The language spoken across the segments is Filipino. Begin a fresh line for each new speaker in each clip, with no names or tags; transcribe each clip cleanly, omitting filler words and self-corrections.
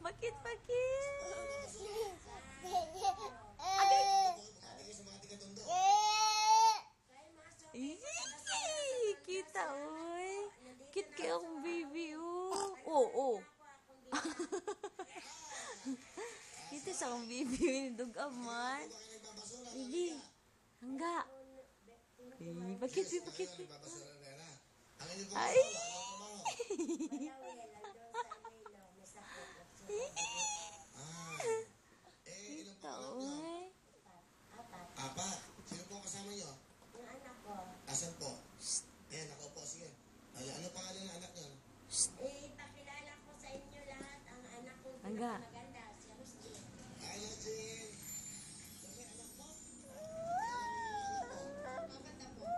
Bakit? Kita, oy. Kit kayo akong baby, oh. Oh. Kita sa akong baby, dugab man. Hindi. Hangga. Bakit? Ay! Kita, oy.
Apat. Sino po kasama niyo?
Yung anak ko.
Asan po? Ayan, ako po. Sige. Ano pangalan ng anak niyo?
Ipakilala ko sa inyo lahat ang anak ko.
Hangga.
Maganda, si Rusty.
Hi, Eugene. Siyempre, anak mo? Apat na po.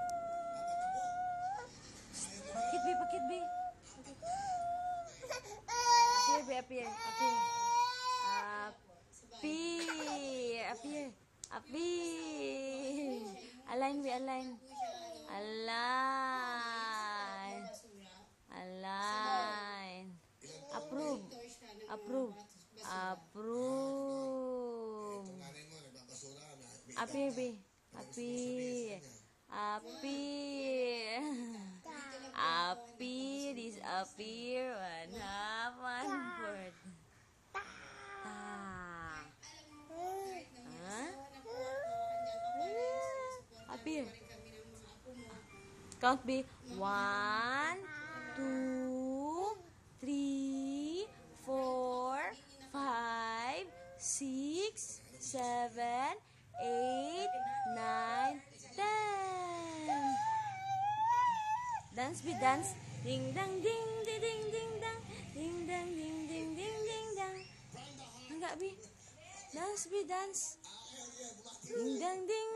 Bakit, be? Appear. Align. Approve.
Itong nanay mo, nagbabasura.
Appear, be. Disappear. One half, one word. Appear. Count, be. 1, 2, 3, 4, 5, 6, 7, 8, 9, 10. Dance, be dance. Ding dang ding dang. Ding dang ding dang. Enggak, be. Dance, be dance. Ding dang ding